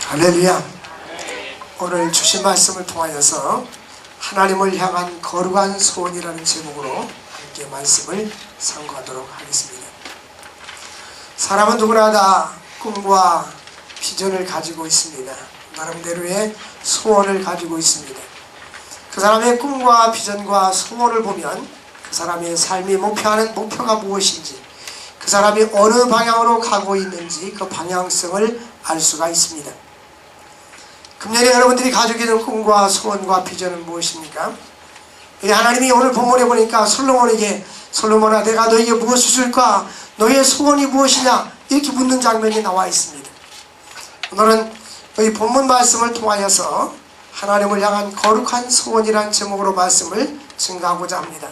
할렐루야. 오늘 주신 말씀을 통하여서 하나님을 향한 거룩한 소원이라는 제목으로 함께 말씀을 상고하도록 하겠습니다. 사람은 누구나 다 꿈과 비전을 가지고 있습니다. 나름대로의 소원을 가지고 있습니다. 그 사람의 꿈과 비전과 소원을 보면 그 사람의 삶이 목표하는 목표가 무엇인지, 그 사람이 어느 방향으로 가고 있는지 그 방향성을 알 수가 있습니다. 금년에 여러분들이 가지고 있는 꿈과 소원과 비전은 무엇입니까? 하나님이 오늘 본문에 보니까 솔로몬에게, 솔로몬아, 내가 너에게 무엇을 줄까? 너의 소원이 무엇이냐? 이렇게 묻는 장면이 나와 있습니다. 오늘은 이 본문 말씀을 통하여서 하나님을 향한 거룩한 소원이라는 제목으로 말씀을 증가하고자 합니다.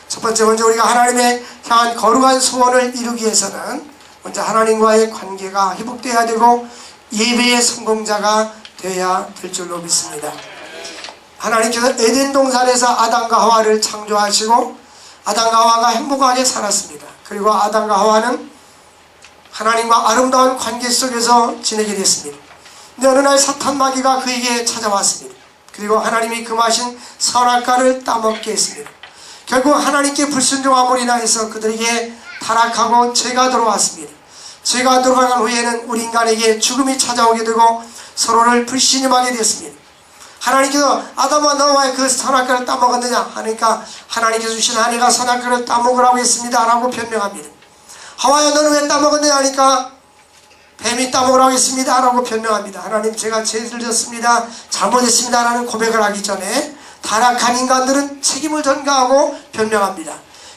첫 번째, 먼저 우리가 하나님의 향한 거룩한 소원을 이루기 위해서는 먼저 하나님과의 관계가 회복되어야 되고 예배의 성공자가 되어야 될 줄로 믿습니다. 하나님께서 에덴 동산에서 아담과 하와를 창조하시고 아담과 하와가 행복하게 살았습니다. 그리고 아담과 하와는 하나님과 아름다운 관계 속에서 지내게 됐습니다. 근데 어느 날 사탄 마귀가 그에게 찾아왔습니다. 그리고 하나님이 금하신 선악과를 따먹게 했습니다. 결국 하나님께 불순종함으로 인하여서 그들에게 타락하고 죄가 들어왔습니다. 죄가 들어간 후에는 우리 인간에게 죽음이 찾아오게 되고 서로를 불신임하게 되었습니다. 하나님께서 아담아, 너와 그 선악과를 따먹었느냐 하니까 하나님께서 주신 아내가 선악과를 따먹으라고 했습니다 라고 변명합니다. 하와야, 너는 왜 따먹었느냐 하니까 뱀이 따먹으라고 했습니다 라고 변명합니다. 하나님, 제가 죄를 졌습니다, 잘못했습니다 라는 고백을 하기 전에 타락한 인간들은 책임을 전가하고 변명합니다.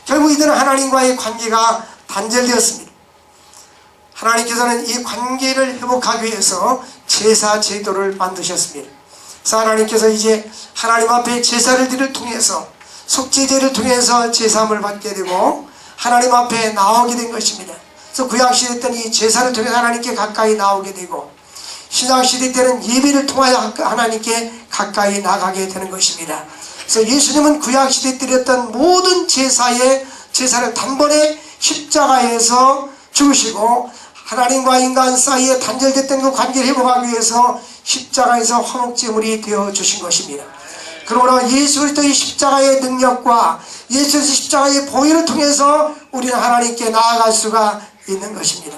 결국 이들은 하나님과의 관계가 단절되었습니다. 하나님께서는 이 관계를 회복하기 위해서 제사 제도를 만드셨습니다. 그래서 하나님께서 이제 하나님 앞에 제사를 드릴 통해서, 속죄제를 통해서 제사함을 받게 되고 하나님 앞에 나오게 된 것입니다. 그래서 구약시대 때는 이 제사를 통해 하나님께 가까이 나오게 되고 신약시대 때는 예배를 통하여 하나님께 가까이 나가게 되는 것입니다. 그래서 예수님은 구약시대 때 드렸던 모든 제사를 단번에 십자가에서 죽으시고 하나님과 인간 사이에 단절됐던 그 관계를 회복하기 위해서 십자가에서 화목제물이 되어주신 것입니다. 그러므로 예수 그리스도의 십자가의 능력과 예수 그리스도의 십자가의 보혈을 통해서 우리는 하나님께 나아갈 수가 있는 것입니다.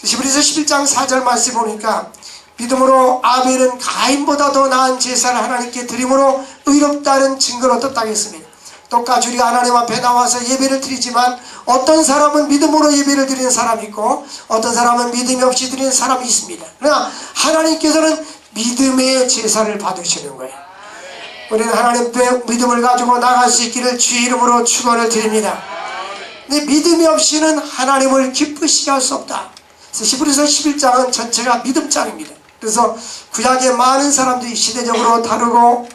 히브리서 11장 4절 말씀 보니까 믿음으로 아벨은 가인보다 더 나은 제사를 하나님께 드림으로 의롭다는 증거를 얻었다고 했습니다. 똑같이 우리가 하나님 앞에 나와서 예배를 드리지만 어떤 사람은 믿음으로 예배를 드리는 사람이 있고 어떤 사람은 믿음이 없이 드리는 사람이 있습니다. 그러나 하나님께서는 믿음의 제사를 받으시는 거예요. 우리는 하나님 앞에 믿음을 가지고 나갈 수 있기를 주의 이름으로 축원을 드립니다. 근데 믿음이 없이는 하나님을 기쁘시게 할 수 없다. 그래서 히브리서 11장은 전체가 믿음장입니다. 그래서 구약의 많은 사람들이 시대적으로 다르고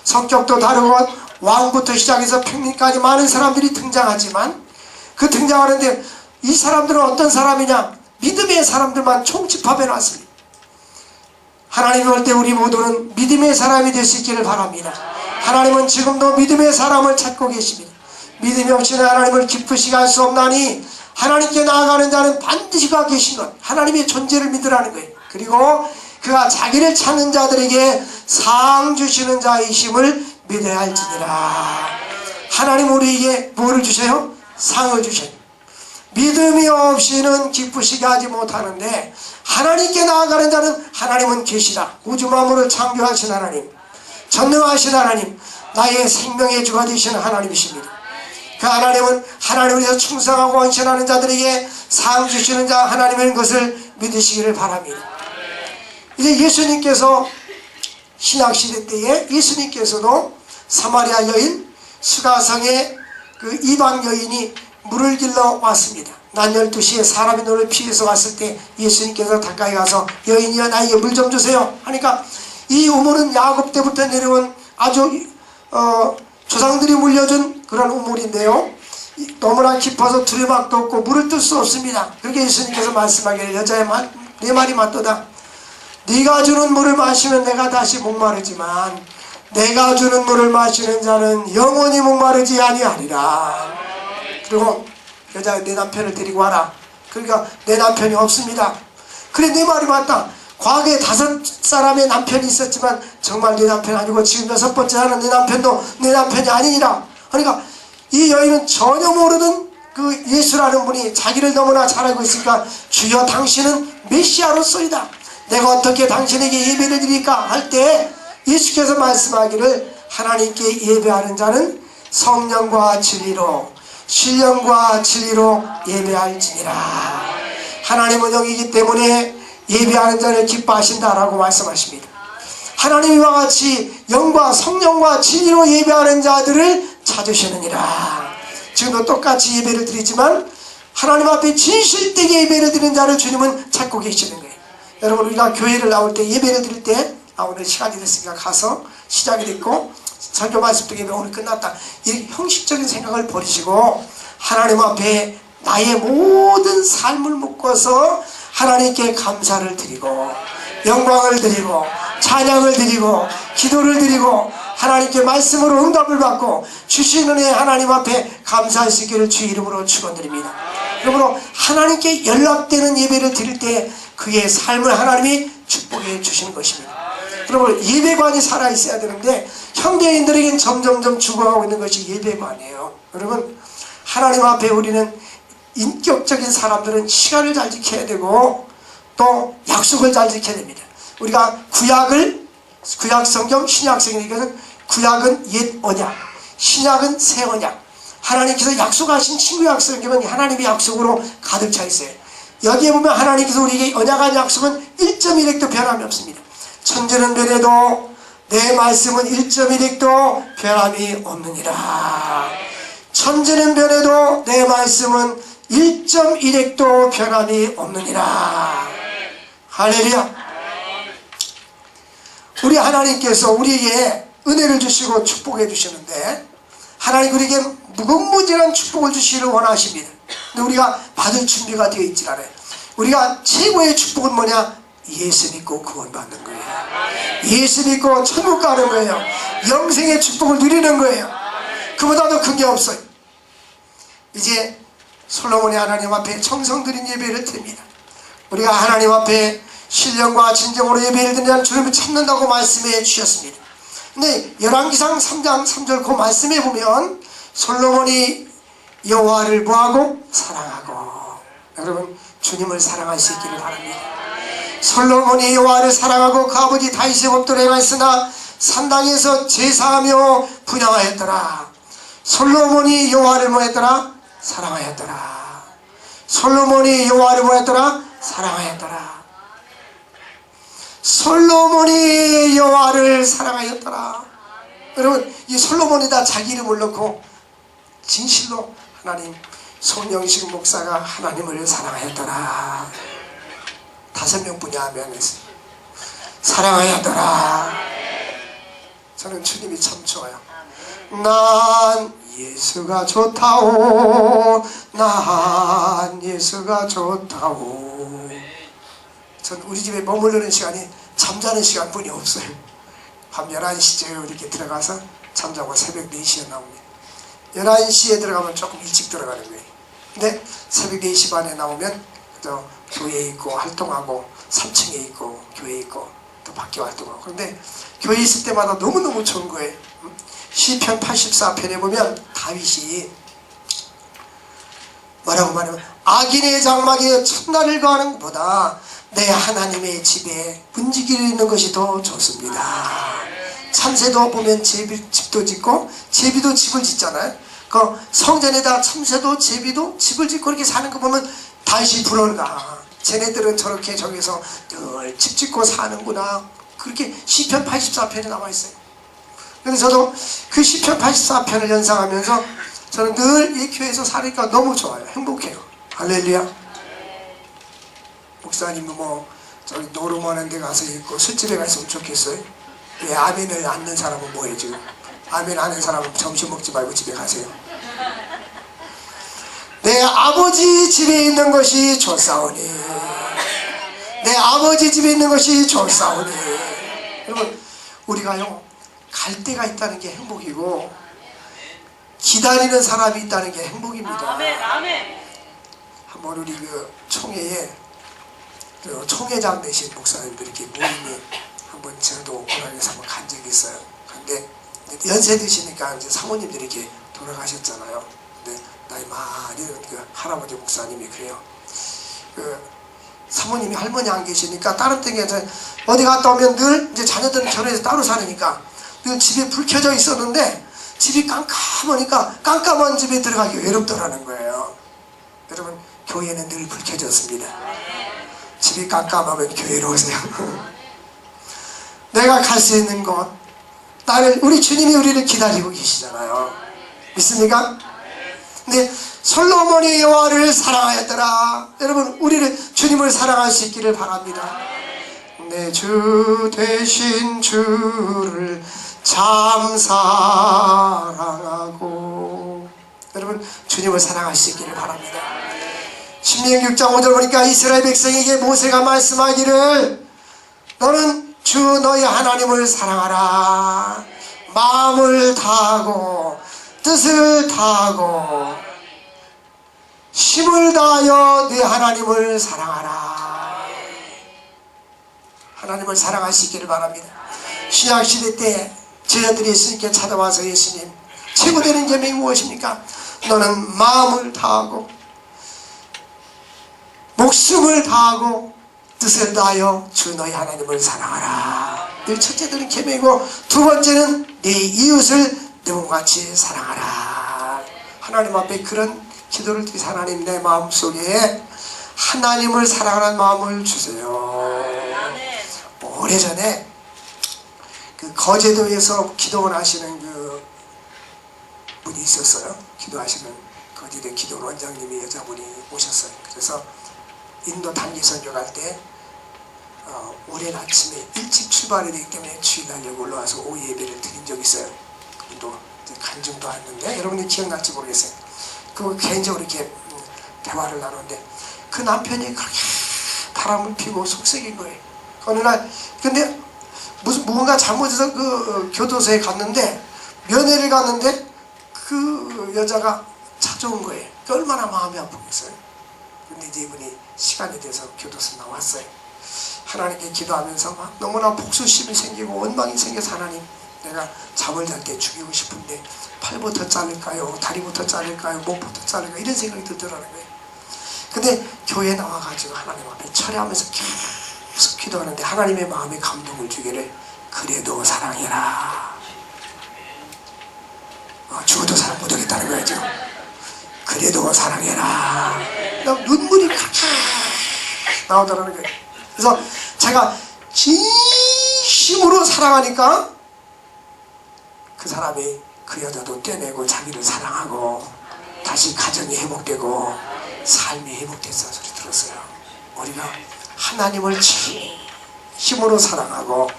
성격도 다르고 왕부터 시작해서 평민까지 많은 사람들이 등장하지만 그 등장하는데 이 사람들은 어떤 사람이냐? 믿음의 사람들만 총집합해 놨습니다. 하나님이 올 때 우리 모두는 믿음의 사람이 될 수 있기를 바랍니다. 하나님은 지금도 믿음의 사람을 찾고 계십니다. 믿음이 없이는 하나님을 기쁘시게 할 수 없나니 하나님께 나아가는 자는 반드시 그가 계신 것, 하나님의 존재를 믿으라는 거예요. 그리고 그가 자기를 찾는 자들에게 상 주시는 자이심을 믿어야 할지니라. 하나님 우리에게 뭐를 주세요? 상을 주셔요. 믿음이 없이는 기쁘시게 하지 못하는데 하나님께 나아가는 자는 하나님은 계시다. 우주 만물을 창조하신 하나님, 전능하신 하나님, 나의 생명의 주가 되시는 하나님이십니다. 그 하나님은 하나님을 위해서 충성하고 헌신하는 자들에게 상 주시는 자 하나님인 것을 믿으시기를 바랍니다. 이제 예수님께서 신약시대 때에 예수님께서도 사마리아 여인 수가성의 그 이방 여인이 물을 길러 왔습니다. 낮 12시에 사람이 눈을 피해서 왔을 때 예수님께서 가까이 가서 여인이여 나에게 물 좀 주세요 하니까 이 우물은 야곱 때부터 내려온 아주 조상들이 물려준 그런 우물인데요, 너무나 깊어서 두리박도 없고 물을 뜰 수 없습니다. 그렇게 예수님께서 말씀하기를 여자의 내 말이 맞도다. 네가 주는 물을 마시면 내가 다시 목마르지만 내가 주는 물을 마시는 자는 영원히 목마르지 아니하리라. 그리고 여자, 내 남편을 데리고 와라. 그러니까 내 남편이 없습니다. 그래, 내 말이 맞다. 과거에 5사람의 남편이 있었지만 정말 내 남편 아니고 지금 6번째 하는 내 남편도 내 남편이 아니니라. 그러니까 이 여인은 전혀 모르는 그 예수라는 분이 자기를 너무나 잘 알고 있으니까 주여 당신은 메시아로서이다. 내가 어떻게 당신에게 예배를 드릴까 할 때 예수께서 말씀하기를 하나님께 예배하는 자는 성령과 진리로 신령과 진리로 예배할지니라. 하나님은 영이기 때문에 예배하는 자를 기뻐하신다라고 말씀하십니다. 하나님이 와 같이 영과 성령과 진리로 예배하는 자들을 찾으시느니라. 지금도 똑같이 예배를 드리지만 하나님 앞에 진실되게 예배를 드리는 자를 주님은 찾고 계시는 거예요. 여러분, 우리가 교회를 나올 때 예배를 드릴 때 오늘 시간이 됐으니까 가서 시작이 됐고 설교 말씀 듣기 오늘 끝났다, 이 형식적인 생각을 버리시고 하나님 앞에 나의 모든 삶을 묶어서 하나님께 감사를 드리고 영광을 드리고 찬양을 드리고 기도를 드리고 하나님께 말씀으로 응답을 받고 주시는 은혜 하나님 앞에 감사할 수 있기를 주 이름으로 축원드립니다. 그러므로 하나님께 연락되는 예배를 드릴 때 그의 삶을 하나님이 축복해 주시는 것입니다. 그러므로 예배관이 살아있어야 되는데 현대인들에겐 점점점 죽어가고 있는 것이 예배관이에요. 여러분, 하나님 앞에 우리는 인격적인 사람들은 시간을 잘 지켜야 되고 또 약속을 잘 지켜야 됩니다. 우리가 구약 성경, 신약 성경, 이것은 구약은 옛 언약, 신약은 새 언약. 하나님께서 약속하신 신구약 성경은 하나님의 약속으로 가득 차 있어요. 여기에 보면 하나님께서 우리에게 언약한 약속은 1.1핵도 변함이 없습니다. 천지는 변해도 내 말씀은 1.1핵도 변함이 없느니라. 천지는 변해도 내 말씀은 1.1핵도 변함이 없느니라. 할렐루야. 우리 하나님께서 우리에게 은혜를 주시고 축복해 주시는데 하나님 우리에게 무궁무진한 축복을 주시기를 원하십니다. 근데 우리가 받을 준비가 되어 있지 않아요. 우리가 최고의 축복은 뭐냐? 예수 믿고 구원받는 거예요. 예수 믿고 천국 가는 거예요. 영생의 축복을 누리는 거예요. 그보다 더 큰 게 없어요. 이제 솔로몬이 하나님 앞에 정성들인 예배를 드립니다. 우리가 하나님 앞에 신령과 진정으로 예배를 드리면 주님을 찾는다고 말씀해 주셨습니다. 근데 열왕기상 3장 3절 그 말씀에 보면 솔로몬이 여호와를 뭐하고? 사랑하고. 여러분, 주님을 사랑할 수 있기를 바랍니다. 솔로몬이 여호와를 사랑하고 그 아버지 다윗의 법도를 행하였으나 산당에서 제사하며 분향하였더라. 솔로몬이 여호와를 뭐했더라? 사랑하였더라. 솔로몬이 여호와를 뭐했더라? 사랑하였더라. 솔로몬이 여호와를 사랑하였더라. 여러분, 이 솔로몬이 다 자기 이름을 넣고 진실로 하나님, 손영식 목사가 하나님을 사랑하였더라. 5명뿐이 아멘했어요. 사랑하였더라. 저는 주님이 참 좋아요. 난 예수가 좋다오. 난 예수가 좋다오. 전 우리 집에 머무르는 시간이 잠자는 시간뿐이 없어요. 밤 11시쯤에 이렇게 들어가서 잠자고 새벽 4시에 나옵니다. 11시에 들어가면 조금 일찍 들어가는 거예요. 근데 새벽 4시 반에 나오면 또 교회에 있고 활동하고 3층에 있고 교회에 있고 또 밖에 활동하고. 그런데 교회에 있을 때마다 너무너무 좋은 거예요. 시편 84편에 보면 다윗이 뭐라고 말하면 악인의 장막에 첫날을 거하는 것보다 내 하나님의 집에 문지기를 있는 것이 더 좋습니다. 참새도 보면 집도 짓고 제비도 집을 짓잖아요. 그 성전에다 참새도 제비도 집을 짓고 이렇게 사는 거 보면 다윗이 부러운다. 쟤네들은 저렇게 저기서 늘 집 짓고 사는구나. 그렇게 시편 84편에 나와 있어요. 그래서 저도 그 시편 84편을 연상하면서 저는 늘 이 교회에서 사니까 너무 좋아요. 행복해요. 할렐루야. 목사님은 뭐 저기 노름하는 데 가서 있고 술집에 가서 좋겠어요. 왜 아멘을 안는 사람은 뭐예요 지금? 아멘 하는 사람은 점심 먹지 말고 집에 가세요. 내 아버지 집에 있는 것이 좋사오니, 내 아버지 집에 있는 것이 좋사오니. 여러분, 우리가요 갈 데가 있다는 게 행복이고 기다리는 사람이 있다는 게 행복입니다. 아멘, 아멘. 한번 우리 그 총회에 그리고 총회장 되신 목사님들 이렇게 모임이 한번 저도 고락에서 한번 간 적이 있어요. 근데 연세 드시니까 이제 사모님들이 이렇게 돌아가셨잖아요. 근데 나이 많이 그 할아버지 목사님이 그래요. 그 사모님이 할머니 안 계시니까 다른 땡에 어디 갔다 오면 늘 이제 자녀들은 결혼해서 따로 사니까 늘 집에 불 켜져 있었는데 집이 깜깜하니까 깜깜한 집에 들어가기 외롭더라는 거예요. 여러분, 교회는 늘 불 켜졌습니다. 집이 깜깜하면 교회로 오세요. 내가 갈 수 있는 곳, 우리 주님이 우리를 기다리고 계시잖아요. 믿습니까? 근데 솔로몬이 여호와를 사랑하였더라. 여러분, 우리를 주님을 사랑할 수 있기를 바랍니다. 내 주 되신 주를 참 사랑하고. 여러분, 주님을 사랑할 수 있기를 바랍니다. 신명기 6장 5절 보니까 이스라엘 백성에게 모세가 말씀하기를 너는 주 너희 하나님을 사랑하라. 마음을 다하고 뜻을 다하고 힘을 다하여 네 하나님을 사랑하라. 하나님을 사랑할 수 있기를 바랍니다. 신약시대 때 제자들이 예수님께 찾아와서 예수님, 최고되는 계명이 무엇입니까? 너는 마음을 다하고 목숨을 다하고 뜻을 다하여 주 너희 하나님을 사랑하라. 늘 첫째들은 계명이고, 두 번째는 네 이웃을 내 몸같이 사랑하라. 하나님 앞에 그런 기도를 드리면서 하나님, 내 마음속에 하나님을 사랑하는 마음을 주세요. 오래전에 그 거제도에서 기도원 하시는 그 분이 있었어요. 기도하시는 거제도 기도원 원장님이 여자분이 오셨어요. 그래서 인도 단기 선교 갈 때 오랜 아침에 일찍 출발이 되기 때문에 주일날 여기 올라와서 오후 예배를 드린 적이 있어요. 그분도 간증도 왔는데 여러분이 기억날지 모르겠어요. 그 개인적으로 이렇게 대화를 나누는데 그 남편이 그렇게 바람을 피고 속색인 거예요. 어느 날 근데 무언가 잘못해서 그 교도소에 갔는데, 면회를 갔는데 그 여자가 찾아온 거예요. 얼마나 마음이 아프겠어요. 근데 이제 이분이 시간이 돼서 교도소 나왔어요. 하나님께 기도하면서 막 너무나 복수심이 생기고 원망이 생겨서, 하나님, 내가 잠을 잘 때 죽이고 싶은데 팔부터 자를까요? 다리부터 자를까요? 목부터 자를까요? 이런 생각이 들더라는 거예요. 근데 교회에 나와가지고 하나님 앞에 철회하면서 계속 기도하는데 하나님의 마음에 감동을 주기를, 그래도 사랑해라. 죽어도 사랑 못하겠다는 거죠. 그래도 사랑해라. 눈물이 칵칵 나오더라는 거예요. 그래서 제가 진심으로 사랑하니까 그 사람이, 그 여자도 떼내고 자기를 사랑하고 다시 가정이 회복되고 삶이 회복됐다는 소리 들었어요. 우리가 하나님을 진심으로 사랑하고,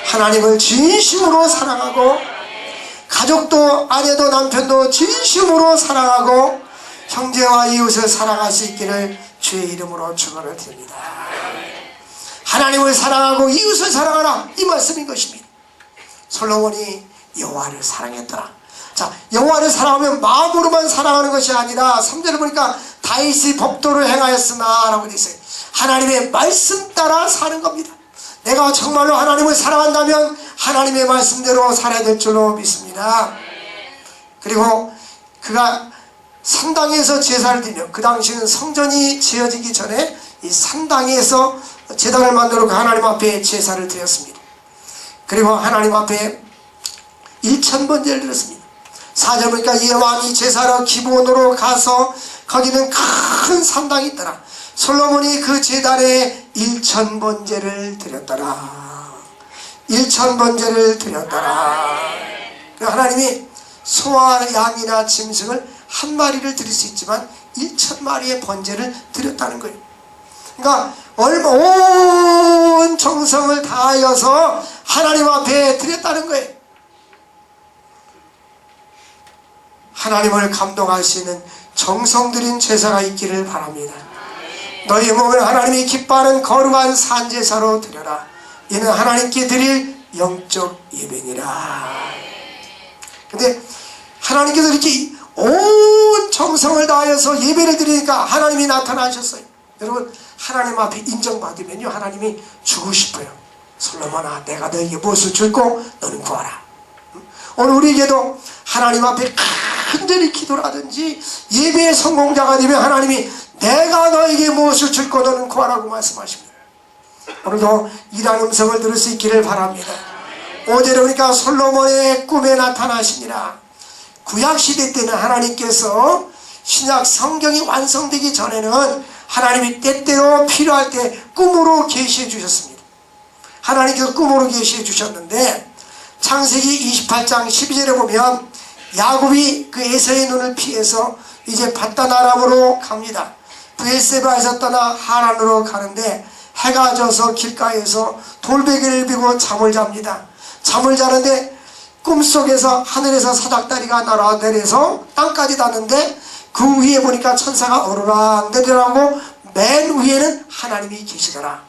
하나님을 진심으로 사랑하고, 가족도 아내도 남편도 진심으로 사랑하고 형제와 이웃을 사랑할 수 있기를 주의 이름으로 축원을 드립니다. 하나님을 사랑하고 이웃을 사랑하라, 이 말씀인 것입니다. 솔로몬이 여호와를 사랑했더라. 자, 여호와를 사랑하면 마음으로만 사랑하는 것이 아니라 3절을 보니까 다윗이 법도를 행하였으나 라고 되어 있어요. 하나님의 말씀 따라 사는 겁니다. 내가 정말로 하나님을 사랑한다면 하나님의 말씀대로 살아야 될 줄로 믿습니다. 그리고 그가 산당에서 제사를 드리며, 그 당시는 성전이 지어지기 전에 이 산당에서 제단을 만들고 하나님 앞에 제사를 드렸습니다. 그리고 하나님 앞에 1000번제를 드렸습니다. 4절 보니까 이 왕이 제사로 기브온으로 가서 거기는 큰 산당이 있더라. 솔로몬이 그 제단에 1000번제를 드렸더라. 1000번제를 드렸더라. 하나님이 소와 양이나 짐승을 한 마리를 드릴 수 있지만 1000마리의 번제를 드렸다는 거예요. 그러니까 온 정성을 다하여서 하나님 앞에 드렸다는 거예요. 하나님을 감동하시는 정성 들인 제사가 있기를 바랍니다. 너희 몸을 하나님이 기뻐하는 거룩한 산제사로 드려라. 이는 하나님께 드릴 영적 예배니라. 근데 하나님께서 이렇게 온 정성을 다하여서 예배를 드리니까 하나님이 나타나셨어요. 여러분, 하나님 앞에 인정받으면요 하나님이 주고 싶어요. 솔로몬아, 내가 너에게 무엇을 줄고 너는 구하라. 오늘 우리에게도 하나님 앞에 간절히 기도를 하든지 예배의 성공자가 되면 하나님이 내가 너에게 무엇을 줄고 너는 구하라고 말씀하십니다. 오늘도 이러한 음성을 들을 수 있기를 바랍니다. 5절에 보니까 솔로몬의 꿈에 나타나시니라. 구약시대 때는 하나님께서 신약 성경이 완성되기 전에는 하나님이 때때로 필요할 때 꿈으로 계시해 주셨습니다. 하나님께서 꿈으로 계시해 주셨는데 창세기 28장 12절에 보면 야곱이 그 에서의 눈을 피해서 이제 밧단아람으로 갑니다. 브엘세바에서 떠나 하란으로 가는데 해가 져서 길가에서 돌베개를 비고 잠을 잡니다. 잠을 자는데 꿈속에서 하늘에서 사닥다리가 날아내려서 땅까지 닿는데 그 위에 보니까 천사가 오르락 내리라고 맨 위에는 하나님이 계시더라.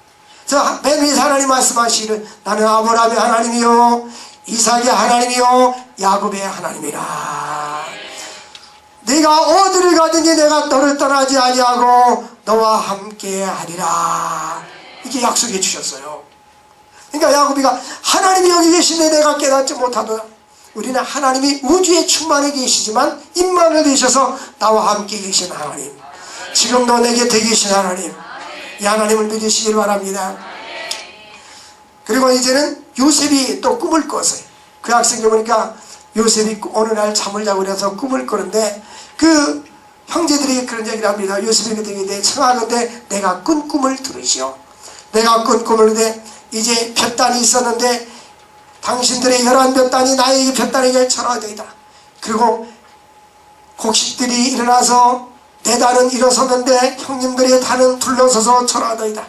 자, 맨 위에서 하나님 말씀하시기를 나는 아브라함의 하나님이요 이삭의 하나님이요 야곱의 하나님이라. 네가 어디를 가든지 내가 너를 떠나지 아니하고 너와 함께 하리라. 이렇게 약속해 주셨어요. 그러니까 야곱이가 하나님이 여기 계신데 내가 깨닫지 못하더라. 우리는 하나님이 우주에 충만해 계시지만 임만을 되셔서 나와 함께 계신 하나님, 지금도 내 곁에 계신 하나님, 이 하나님을 믿으시길 바랍니다. 그리고 이제는 요셉이 또 꿈을 꿨어요. 그 학생에 보니까 요셉이 어느 날 잠을 자고 그래서 꿈을 꾸는데 그 형제들이 그런 얘기를 합니다. 요셉에게 되게 청하건대 내가 꾼 꿈을 들으시오. 내가 꾼 꿈을 근데 이제 볕단이 있었는데 당신들의 11볕단이 나의 볕단에게 절하되이다. 그리고 곡식들이 일어나서 내 단은 일어서는데 형님들의 단은 둘러서서 절하더이다.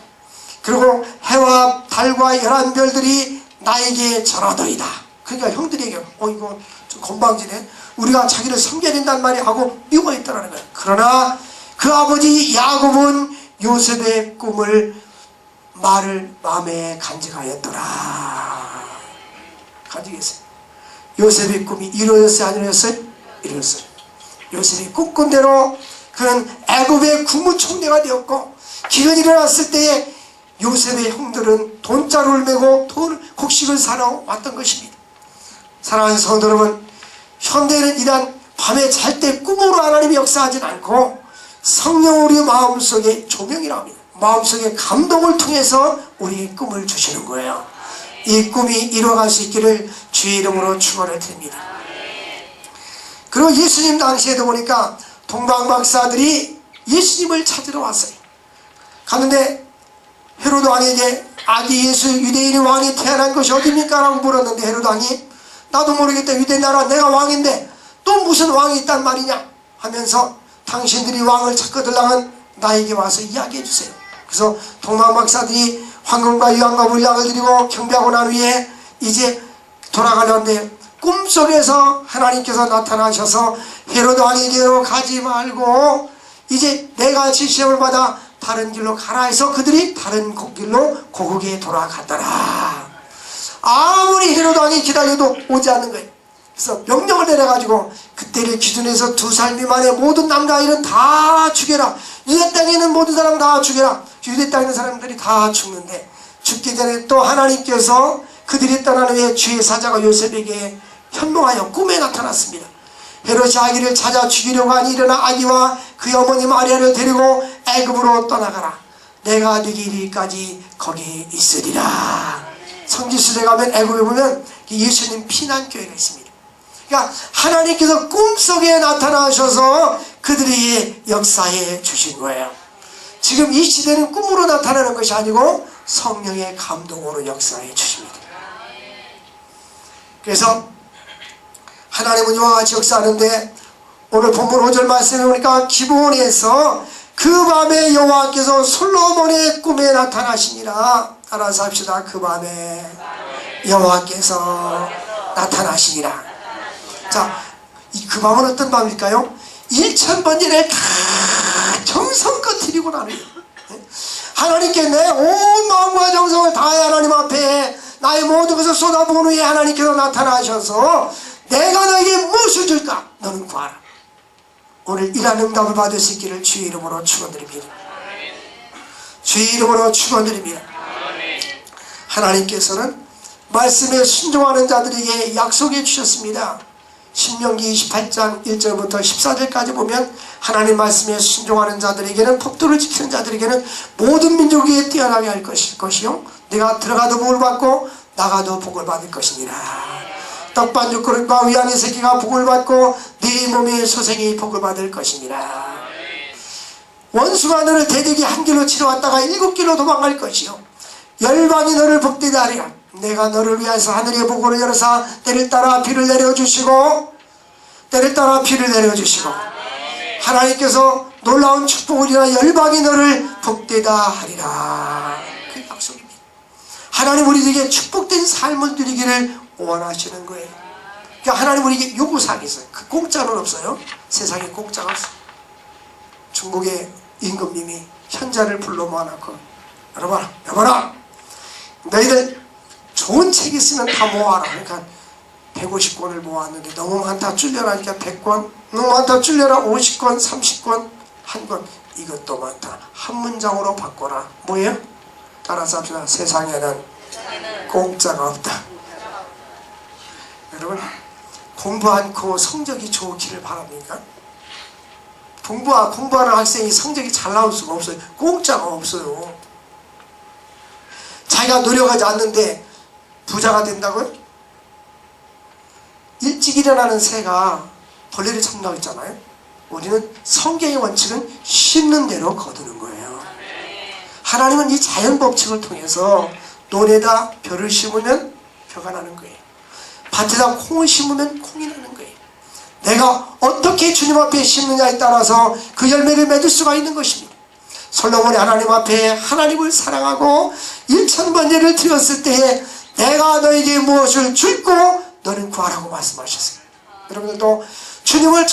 그리고 해와 달과 11별들이 나에게 절하더이다. 그러니까 형들에게 이거 좀 건방지네. 우리가 자기를 섬겨야 된단 말이 하고 미워했다는 거예요. 그러나 그 아버지 야곱은 요셉의 꿈을 말을 마음에 간직하였더라. 간직했어요. 요셉의 꿈이 이루어졌어요? 안 이루어졌어요? 이루어졌어요. 요셉이 꿈꾼 대로 그는 애굽의 국무총리가 되었고 기근이 일어났을 때에 요셉의 형들은 돈자루를 메고 곡식을 사러 왔던 것입니다. 사랑하는 성도 여러분, 현대에는 이런 밤에 잘 때 꿈으로 하나님이 역사하진 않고 성령 우리 마음속에 조명이라고 합니다. 마음속에 감동을 통해서 우리의 꿈을 주시는 거예요. 이 꿈이 이루어갈 수 있기를 주의 이름으로 축원을 드립니다. 그리고 예수님 당시에도 보니까 동방박사들이 예수님을 찾으러 왔어요. 갔는데 헤로드 왕에게 아기 예수 유대인의 왕이 태어난 것이 어디입니까? 라고 물었는데 헤로드 왕이 나도 모르겠다. 유대 나라 내가 왕인데 또 무슨 왕이 있단 말이냐 하면서 당신들이 왕을 찾거들랑은 나에게 와서 이야기해 주세요. 그래서 동방박사들이 황금과 유황과 물량을 드리고 경배하고 난 후에 이제 돌아가려는데 꿈속에서 하나님께서 나타나셔서 헤로드 왕에게로 가지 말고 이제 내가 지시함을 받아 다른 길로 가라 해서 그들이 다른 길로 고국에 돌아갔더라. 아무리 헤로드 왕이 기다려도 오지 않는 거예요. 그래서 명령을 내려가지고 그때를 기준해서 2살 미만의 모든 남자 아이는 다 죽여라. 유대 땅에 있는 모든 사람 다 죽여라. 유대 땅에 있는 사람들이 다 죽는데 죽기 전에 또 하나님께서 그들이 떠난 후에 주의 사자가 요셉에게 현몽하여 꿈에 나타났습니다. 헤롯이 아기를 찾아 죽이려고 하니 일어나 아기와 그의 어머니 마리아를 데리고 애굽으로 떠나가라. 내가 네게 이르기까지 거기에 있으리라. 성지순례 가면 애굽에 보면 예수님 피난교회가 있습니다. 그러니까 하나님께서 꿈속에 나타나셔서 그들에게 역사해 주신 거예요. 지금 이 시대는 꿈으로 나타나는 것이 아니고 성령의 감동으로 역사해 주십니다. 그래서 하나님은 이와 같이 역사하는데 오늘 본문 5절 말씀에 보니까 기브온에서 그 밤에 여호와께서 솔로몬의 꿈에 나타나시니라. 따라서 합시다. 그 밤에 여호와께서 나타나시니라. 자, 그 밤은 어떤 밤일까요? 1000번 예를 다 정성껏 드리고 나는 하나님께 내 온 마음과 정성을 다해 하나님 앞에 나의 모든 것을 쏟아부은 후에 하나님께서 나타나셔서 내가 너에게 무엇을 줄까? 너는 구하라. 오늘 이러한 응답을 받을 수 있기를 주의 이름으로 축원드립니다. 주의 이름으로 축원드립니다. 하나님께서는 말씀에 순종하는 자들에게 약속해 주셨습니다. 신명기 28장 1절부터 14절까지 보면 하나님 말씀에 순종하는 자들에게는, 법도를 지키는 자들에게는 모든 민족 위에 뛰어나게 할 것이요 내가 들어가도 복을 받고 나가도 복을 받을 것이니라. 떡반죽 그릇과 위안의 새끼가 복을 받고 네 몸의 소생이 복을 받을 것이니라. 원수가 너를 대적이 한 길로 치러왔다가 7길로 도망갈 것이요 열방이 너를 복되게 하리라. 내가 너를 위하여서 하늘의 복으로 열어서 때를 따라 비를 내려주시고 하나님께서 놀라운 축복을 이라 열방이 너를 복되다 하리라. 그 약속입니다. 하나님 우리에게 축복된 삶을 누리기를 원하시는 거예요. 그러니까 하나님 우리에게 요구사항이 있어요. 그 공짜는 없어요. 세상에 공짜가 없어요. 중국의 임금님이 현자를 불러 모아놓고 여봐라 너희들 좋은 책 있으면 다 모아라. 그러니까 150권을 모았는데 너무 많다 줄여라 하니까 100권, 너무 많다 줄여라 50권, 30권, 한 권. 이것도 많다. 한 문장으로 바꿔라. 뭐예요? 따라서 합시다. 세상에는 공짜가 없다. 여러분, 공부 않고 성적이 좋기를 바랍니까? 공부하는 학생이 성적이 잘 나올 수가 없어요. 공짜가 없어요. 자기가 노력하지 않는데 부자가 된다고요? 일찍 일어나는 새가 벌레를 잡는다고 했잖아요. 우리는 성경의 원칙은 심는 대로 거두는 거예요. 하나님은 이 자연 법칙을 통해서 논에다 벼를 심으면 벼가 나는 거예요. 밭에다 콩을 심으면 콩이 나는 거예요. 내가 어떻게 주님 앞에 심느냐에 따라서 그 열매를 맺을 수가 있는 것입니다. 솔로몬이 하나님 앞에 하나님을 사랑하고 1000번제를 드렸을 때에 내가 너에게 무엇을 줄고 너는 구하라고 말씀하셨어요. 여러분들도 주님을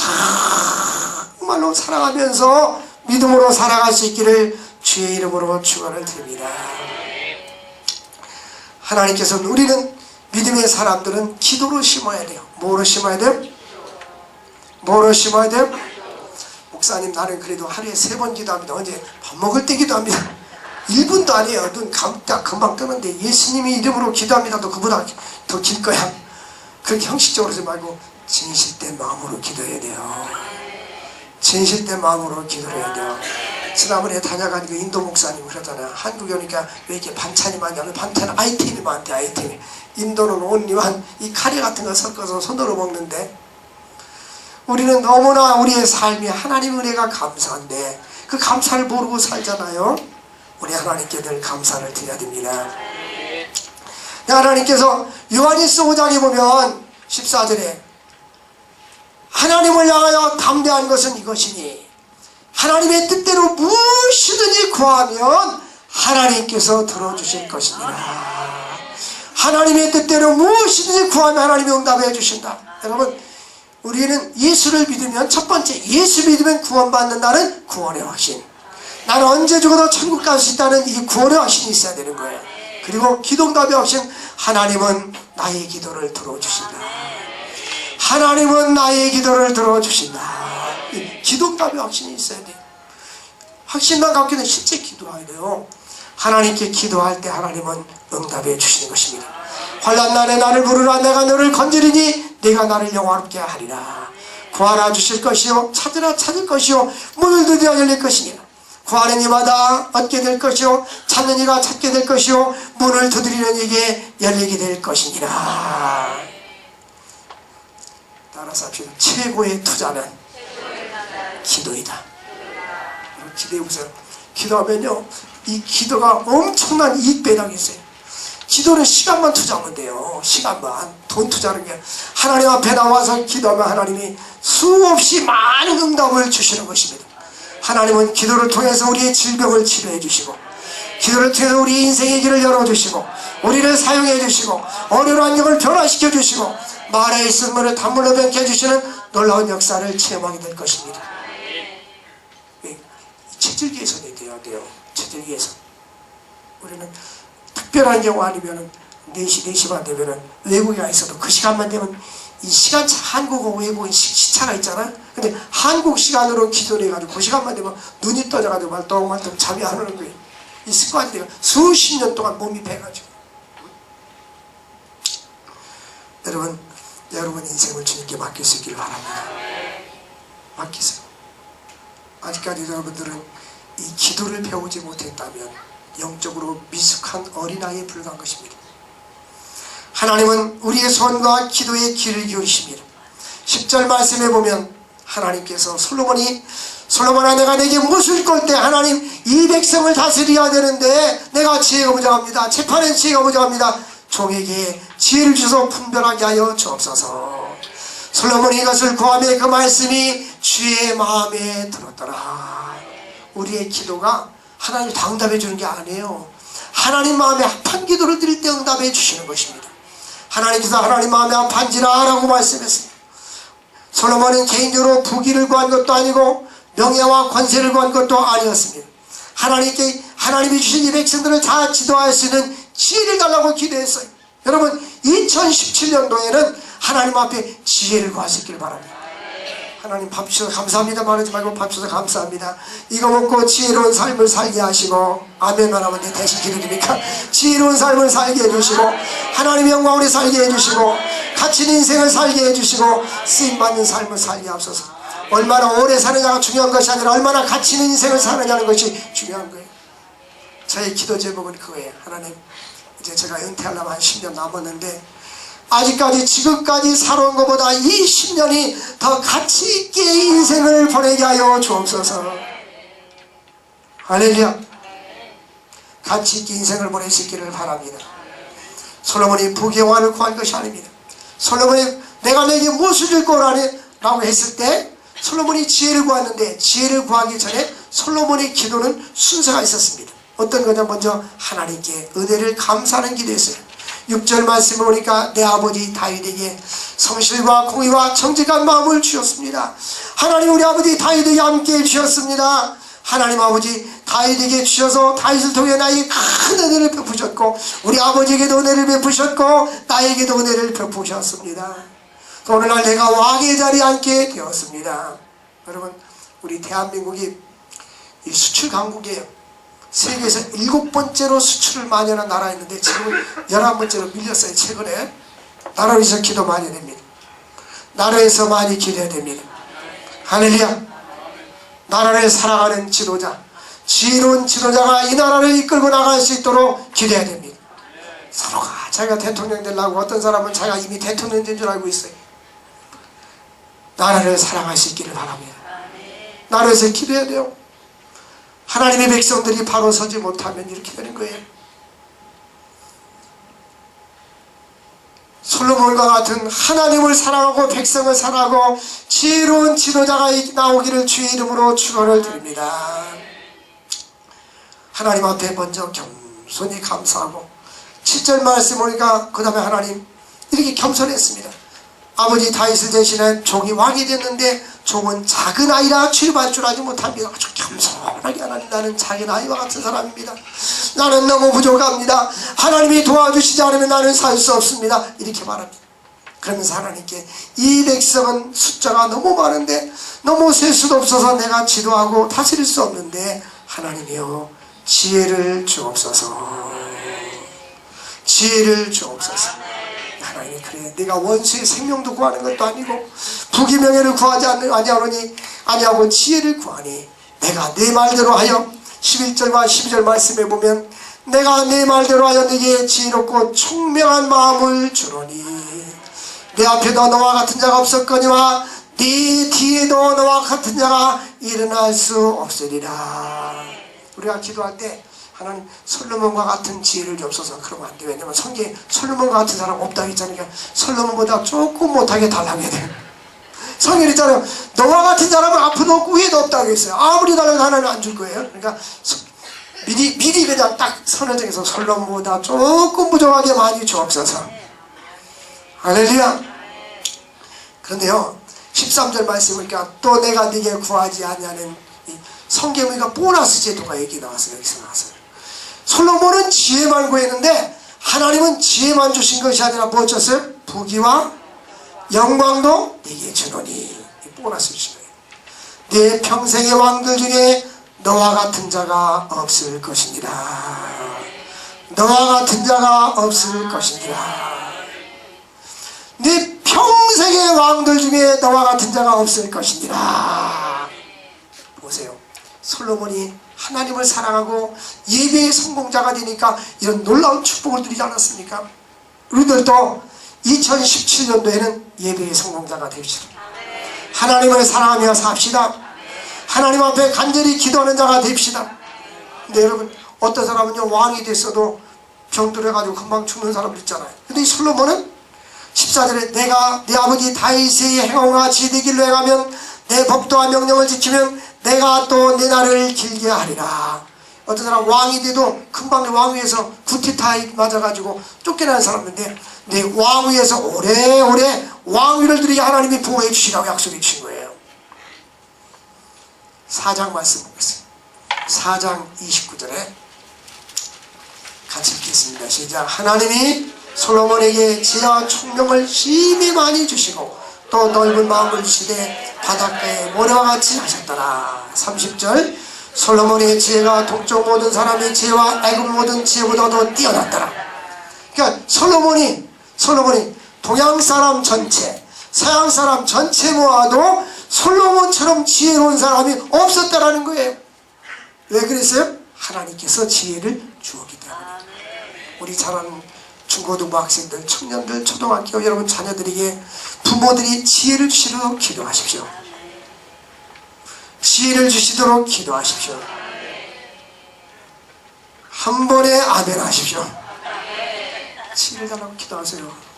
정말로 사랑하면서 믿음으로 살아갈 수 있기를 주의 이름으로 축원을 드립니다. 하나님께서는 우리는 믿음의 사람들은 기도로 심어야 돼요. 뭐로 심어야 돼요? 목사님 나는 그래도 하루에 3번 기도합니다. 언제 밥 먹을 때 기도합니다. 1분도 아니에요. 눈 감다 금방 뜨는데 예수님이 이름으로 기도합니다도 그보다 더 길 거야. 그렇게 형식적으로 하지 말고 진실된 마음으로 기도해야 돼요. 진실된 마음으로 기도해야 돼요. 지난번에 다녀간 그 인도 목사님 그러잖아요. 한국에 오니까 왜 이렇게 반찬이 많냐면 반찬 아이템이 많대. 아이템이. 인도는 온리만 이 카레 같은 거 섞어서 손으로 먹는데 우리는 너무나 우리의 삶이 하나님 은혜가 감사한데 그 감사를 모르고 살잖아요. 우리 하나님께 늘 감사를 드려야 됩니다. 하나님께서 요한일서 5장에 보면 14절에 하나님을 향하여 담대한 것은 이것이니 하나님의 뜻대로 무엇이든지 구하면 하나님께서 들어주실 것이니라. 하나님의 뜻대로 무엇이든지 구하면 하나님이 응답해 주신다. 여러분, 우리는 예수를 믿으면 첫 번째, 예수 믿으면 구원받는다는 구원의 확신. 나는 언제 죽어도 천국 갈 수 있다는 이 구원의 확신이 있어야 되는 거예요. 그리고 기도응답의 확신. 하나님은 나의 기도를 들어주신다. 하나님은 나의 기도를 들어주신다. 기도응답의 확신이 있어야 돼요. 확신만 갖게 되면 실제 기도해야 돼요. 하나님께 기도할 때 하나님은 응답해 주시는 것입니다. 환난 날에 나를 부르라. 내가 너를 건지리니 네가 나를 영화롭게 하리라. 구하라 주실 것이요 찾으라 찾을 것이요 문을 두드려 열릴 것이니라. 구하는 이마다 얻게 될 것이요 찾는 이가 찾게 될 것이요 문을 두드리는 이에게 열리게 될 것이니라. 따라서 합시다. 최고의 투자는 기도이다. 기도해보세요. 기도하면요 이 기도가 엄청난 이익 배당이 있어요. 기도는 시간만 투자하면 돼요. 시간만. 돈 투자하는 게 하나님 앞에 나와서 기도하면 하나님이 수없이 많은 응답을 주시는 것입니다. 하나님은 기도를 통해서 우리의 질병을 치료해 주시고 기도를 통해서 우리 인생의 길을 열어주시고 우리를 사용해 주시고 어려운 환경을 변화시켜 주시고 말에 있은 물을 단물로 변케 해주시는 놀라운 역사를 체험하게 될 것입니다. 체질 개선이 돼야 돼요. 체질 개선. 우리는 특별한 경우 아니면 4시, 4시 반 되면 외국에 가 있어도 그 시간만 되면 이 시간차, 한국하고 외국은 시차가 있잖아요. 근데 한국 시간으로 기도를 해가지고 그 시간만 되면 눈이 떠져가지고 말똥말똥 잠이 안 오는 거예요. 이 습관이 돼가 수십 년 동안 몸이 배가지고. 여러분 인생을 주님께 맡길 수 있기를 바랍니다. 맡기세요. 아직까지 여러분들은 이 기도를 배우지 못했다면 영적으로 미숙한 어린아이에 불과한 것입니다. 하나님은 우리의 손과 기도의 귀를 기울이십니다. 10절 말씀에 보면 하나님께서 솔로몬아 내가 내게 무엇을 꼴 때 하나님 이 백성을 다스려야 되는데 내가 지혜가 부족합니다. 재판엔 지혜가 부족합니다. 종에게 지혜를 주셔서 분별하게 하여 주옵소서. 솔로몬이 이것을 구하며 그 말씀이 주의 마음에 들었더라. 우리의 기도가 하나님이 다 응답해 주는 게 아니에요. 하나님 마음에 합한 기도를 드릴 때 응답해 주시는 것입니다. 하나님께서 하나님 마음에 합한지라 라고 말씀했습니다. 솔로몬은 개인적으로 부귀를 구한 것도 아니고 명예와 권세를 구한 것도 아니었습니다. 하나님이 주신 이 백성들을 다 지도할 수 있는 지혜를 달라고 기도했어요. 여러분 2017년도에는 하나님 앞에 지혜를 구할 수 있기를 바랍니다. 하나님 밥 주셔서 감사합니다 말하지 말고 밥 주셔서 감사합니다. 이거 먹고 지혜로운 삶을 살게 하시고 아멘만 하면 내 대신 기도드립니까? 지혜로운 삶을 살게 해주시고 하나님의 영광을 살게 해주시고 갇힌 인생을 살게 해주시고 쓰임받는 삶을 살게 하옵소서. 얼마나 오래 사느냐가 중요한 것이 아니라 얼마나 갇힌 인생을 사느냐는 것이 중요한 거예요. 저의 기도 제목은 그거예요. 하나님 이제 제가 은퇴하려면 한 10년 남았는데 아직까지 지금까지 살아온 것보다 이 10년이 더 가치있게 인생을 보내게 하여 주옵소서. 할렐루야. 가치있게 인생을 보낼 수 있기를 바랍니다. 솔로몬이 부귀영화를 구한 것이 아닙니다. 솔로몬이 내가 내게 무엇을 줄 거라니 라고 했을 때 솔로몬이 지혜를 구했는데 지혜를 구하기 전에 솔로몬의 기도는 순서가 있었습니다. 어떤 거냐? 먼저 하나님께 은혜를 감사하는 기도였어요. 6절 말씀을 보니까 내 아버지 다윗에게 성실과 공의와 정직한 마음을 주셨습니다. 하나님 우리 아버지 다윗에게 함께 주셨습니다. 하나님 아버지 다윗에게 주셔서 다윗을 통해 나에게 큰 은혜를 베푸셨고 우리 아버지에게도 은혜를 베푸셨고 나에게도 은혜를 베푸셨습니다. 오늘날 내가 왕의 자리에 앉게 되었습니다. 여러분 우리 대한민국이 이 수출 강국이에요. 세계에서 7번째로 수출을 많이 하는 나라였는데 지금은 11번째로 밀렸어요. 최근에 나라에서 기도 많이 됩니다. 나라에서 많이 기도해야 됩니다. 할렐루야. 나라를 사랑하는 지도자, 지혜로운 지도자가 이 나라를 이끌고 나갈 수 있도록 기도해야 됩니다. 서로가 자기가 대통령 되려고 어떤 사람은 자기가 이미 대통령 된 줄 알고 있어요. 나라를 사랑할 수 있기를 바랍니다. 나라에서 기도해야 돼요. 하나님의 백성들이 바로 서지 못하면 이렇게 되는 거예요. 솔로몬과 같은 하나님을 사랑하고 백성을 사랑하고 지혜로운 지도자가 나오기를 주의 이름으로 축원을 드립니다. 하나님 앞에 먼저 겸손히 감사하고 7절 말씀 보니까 그 다음에 하나님 이렇게 겸손했습니다. 아버지 다윗을 대신해 종이 왕이 됐는데 종은 작은 아이라 취급할 줄 알지 못합니다. 아주 겸손하게 하나님 나는 작은 아이와 같은 사람입니다. 나는 너무 부족합니다. 하나님이 도와주시지 않으면 나는 살 수 없습니다. 이렇게 말합니다. 그러면서 하나님께 이 백성은 숫자가 너무 많은데 너무 셀 수도 없어서 내가 지도하고 다스릴 수 없는데 하나님이여 지혜를 주옵소서. 지혜를 주옵소서. 하나님 그래 내가 원수의 생명도 구하는 것도 아니고 부귀명예를 구하지 아니하고 지혜를 구하니 내가 내 말대로 하여 11절과 12절 말씀에 보면 내가 내 말대로 하여 네게 지혜롭고 총명한 마음을 주노니 내 앞에도 너와 같은 자가 없었거니와 네 뒤에도 너와 같은 자가 일어날 수 없으리라. 우리가 기도할 때 하나님 솔로몬과 같은 지혜를 주옵소서. 그러면 안 돼. 왜냐면 성경에 솔로몬과 같은 사람 없다고 했잖아요. 그러니까 솔로몬보다 조금 못하게 달라고 해야 돼요. 성경에 있잖아요. 너와 같은 사람은 앞에도 없고 위에도 없다고 했어요. 아무리 달라도 하나는 안 줄 거예요. 그러니까 미리 그냥 딱 선을 정해서 솔로몬보다 조금 부족하게 많이 주옵소서. 할렐루야. 그런데요 13절 말씀이니까 또 내가 네게 구하지 아니하는 성경에 보너스 제도가 얘기 나왔어요. 여기서 나왔어요. 솔로몬은 지혜만 구했는데 하나님은 지혜만 주신 것이 아니라 뭐 줬어요? 부귀와 영광도 네게 주노니. 보너스 주신 거예요. 네 평생의 왕들 중에 너와 같은 자가 없을 것이니라. 너와 같은 자가 없을 것이니라. 네 평생의 왕들 중에 너와 같은 자가 없을 것이니라. 보세요. 솔로몬이 하나님을 사랑하고 예배의 성공자가 되니까 이런 놀라운 축복을 누리지 않았습니까? 우리들도 2017년도에는 예배의 성공자가 됩시다. 하나님을 사랑하며 삽시다. 하나님 앞에 간절히 기도하는 자가 됩시다. 근데 여러분, 어떤 사람은요, 왕이 됐어도 병들어가지고 금방 죽는 사람들 있잖아요. 근데 이 솔로몬은 14절에 내가 네 아버지 다윗의 행함과 같이 네 길로 행하면 내 법도와 명령을 지키면 내가 또 내 날을 길게 하리라. 어떤 사람 왕이 돼도 금방 왕위에서 구테타 맞아가지고 쫓겨나는 사람인데, 내 왕위에서 오래오래 왕위를 누리게 하나님이 보호해 주시라고 약속해 주신 거예요. 4장 말씀 보겠습니다. 4장 29절에 같이 읽겠습니다. 시작. 하나님이 솔로몬에게 지혜와 총명을 심히 많이 주시고 또 넓은 마음을 주시되 바닷가의 모래와 같이 하셨더라. 30절. 솔로몬의 지혜가 동쪽 모든 사람의 지혜와 애굽 모든 지혜보다도 뛰어났더라. 그러니까 솔로몬이 동양 사람 전체, 서양 사람 전체 모아도 솔로몬처럼 지혜로운 사람이 없었다라는 거예요. 왜 그랬어요? 하나님께서 지혜를 주었기 때문에. 우리 잘하는 중고등부 학생들, 청년들, 초등학교 여러분 자녀들에게 부모들이 지혜를 주시도록 기도하십시오. 지혜를 주시도록 기도하십시오. 한 번에 아멘 하십시오. 지혜를 달라고 기도하세요.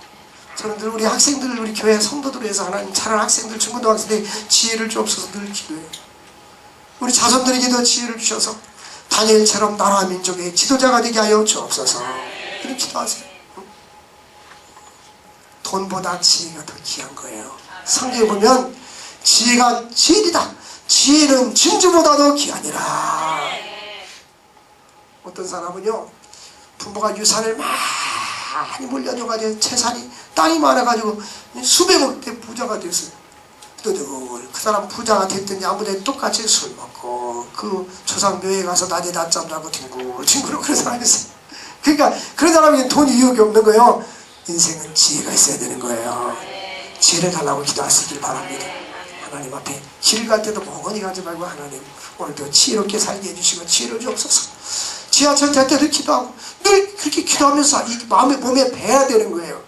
저는 늘 우리 학생들, 우리 교회 성도들 위해서 하나님 잘하는 학생들, 중고등학생들이 지혜를 주옵소서 늘 기도해요. 우리 자손들에게도 지혜를 주셔서 다니엘처럼 나라 민족의 지도자가 되게 하여 주옵소서. 이렇게 기도하세요. 돈보다 지혜가 더 귀한 거예요. 성경에 보면 지혜가 진리다. 지혜는 진주보다도 귀하니라. 어떤 사람은요, 부모가 유산을 많이 물려줘가지고 재산이 땅이 많아가지고 수백억 대 부자가 됐어요. 늘 그 사람 부자가 됐더니 아무데나 똑같이 술 먹고 그 조상 묘에 가서 낮에 낮잠 자고 뒹굴뒹굴 그런 사람이 있어요. 그러니까 그런 사람이 돈이 유혹이 없는 거예요. 인생은 지혜가 있어야 되는 거예요. 지혜를 달라고 기도하시길 바랍니다. 하나님 앞에 길 갈 때도 멍하니 가지 말고 하나님 오늘도 지혜롭게 살게 해주시고 지혜를 주옵소서. 지하철 탈 때도 기도하고 늘 그렇게 기도하면서 이 마음에 몸에 배야 되는 거예요.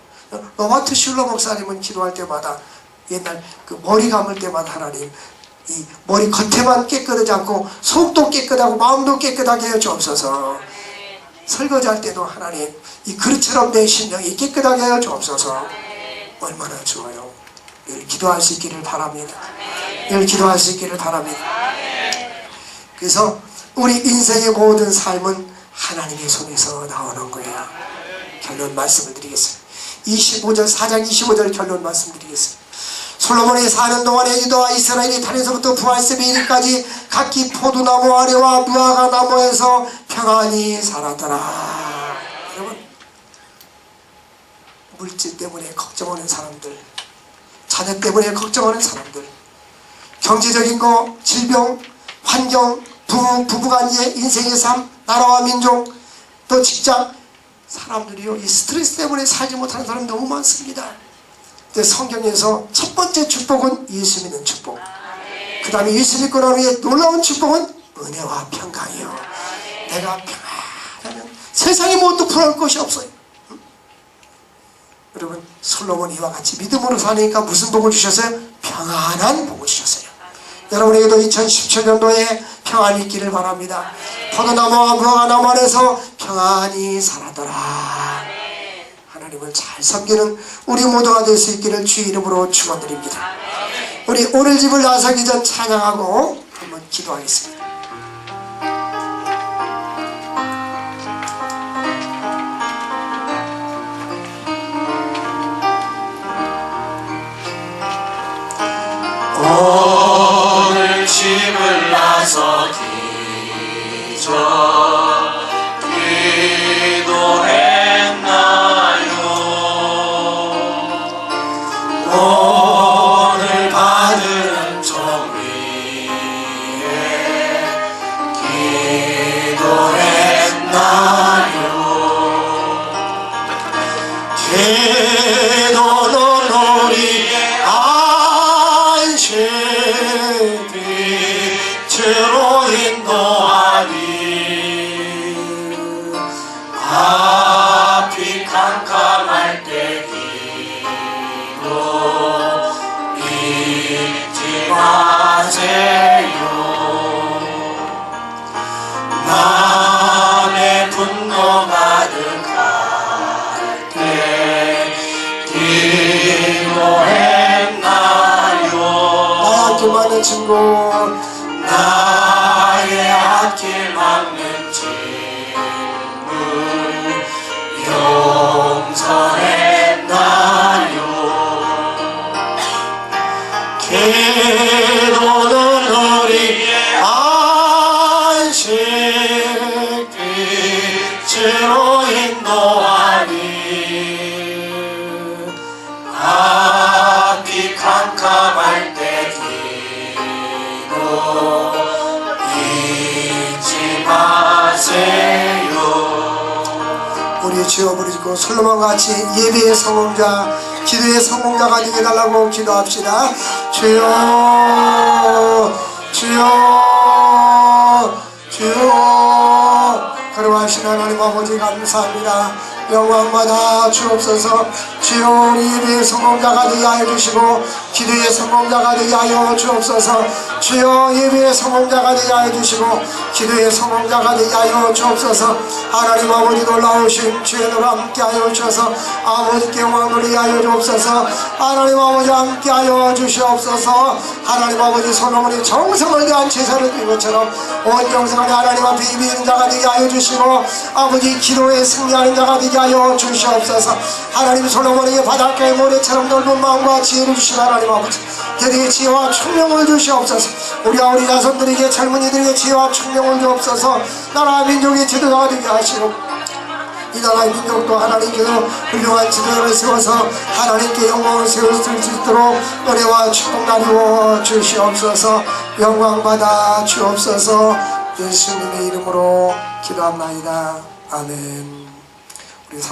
로버트 슐러 목사님은 기도할 때마다 옛날 그 머리 감을 때마다 하나님 이 머리 겉에만 깨끗하지 않고 속도 깨끗하고 마음도 깨끗하게 해 주옵소서. 설거지할 때도 하나님 이 그릇처럼 내 심령이 깨끗하게 하여 주옵소서. 얼마나 좋아요. 늘 기도할 수 있기를 바랍니다. 늘 기도할 수 있기를 바랍니다. 그래서 우리 인생의 모든 삶은 하나님의 손에서 나오는 거예요. 결론 말씀을 드리겠습니다. 25절 4장 25절 결론 말씀드리겠습니다. 솔로몬이 사는 동안에 유다와 이스라엘이 단에서부터 부활세에 이르기까지 각기 포도나무 아래와 무화과 나무에서 평안히 살았더라. 여러분, 물질 때문에 걱정하는 사람들, 자녀 때문에 걱정하는 사람들, 경제적인 거, 질병, 환경, 부부간의 인생의 삶, 나라와 민족, 또 직장, 사람들이요 이 스트레스 때문에 살지 못하는 사람이 너무 많습니다. 근데 성경에서 첫 번째 축복은 예수 믿는 축복, 그 다음에 예수 믿고 난 후에 놀라운 축복은 은혜와 평강이요. 내가 평안하면 세상에 무엇도 불안할 것이 없어요. 여러분, 솔로몬 이와 같이 믿음으로 사니까 무슨 복을 주셨어요? 평안한 복을 주셨어요. 여러분에게도 2017년도에 평안이 있기를 바랍니다. 포도나무와 무화과나무 안에서 평안히 살아더라. 하나님을 잘 섬기는 우리 모두가 될 수 있기를 주의 이름으로 축원드립니다. 우리 오늘 집을 나서기 전 찬양하고 한번 기도하겠습니다. 오늘 집을 나서기 전 기도했나요? 오늘 받은 종 위에 기도는 우리의 안식이 주로 인도하니 앞이 캄캄할 때 기도 잊지 마세요. 마음에 분노 가득할 때 기도했나요? 나의 앞길 막는 친구 나의 앞길 막는 친구 용서했나요? 기도는 우리의 안식이 주로 인도하니 앞이 캄캄할 때 기도 잊지 마세요. 우리 주여 부르짖고 솔로몬과 같이 예배의 성공자 기도의 성공자가 되게 달라고 기도합시다. 주여 주여 주여 그러하신 하나님 아버지 감사합니다. 영광받아 주옵소서. 주여 우리 예배의 성공자가 되게 하여 주시고 기도의 성공자가 되게 하여 주옵소서. 주여 예배의 성공자가 되게 하여 주시고 기도의 성공자가 되게 하여 주옵소서. 하나님 아버지 놀라우신 주의 노래 함께 하여 주셔서 아버지께 영광 돌리게 하여 주옵소서. 하나님 아버지 함께 하여 주시옵소서. 하나님 아버지 솔로몬이 정성을 다한 제사를 드린 것처럼 온 정성을 하나님 앞에 예배하는 자가 되게 하여 주시고 아버지 기도에 승리하는 자가 되게 하여 주시옵소서. 하나님 솔로몬에게 바닷가의 모래처럼 넓은 마음과 지혜를 주신 하나님 아버지 그들에게 지혜와 총명을 주시옵소서. 우리와 우리 자손들에게 젊은이들에게 지혜와 총명을 주옵소서. 나라 민족의 지도자가 되게 하시고 이 나라의 민족도 하나님께서 훌륭한 지도자를 세워서 하나님께 영광을 세울 수 있도록 은혜와 축복을 이루어 주시옵소서. 영광받아 주옵소서. 예수님의 이름으로 기도합나이다. 아멘. 우리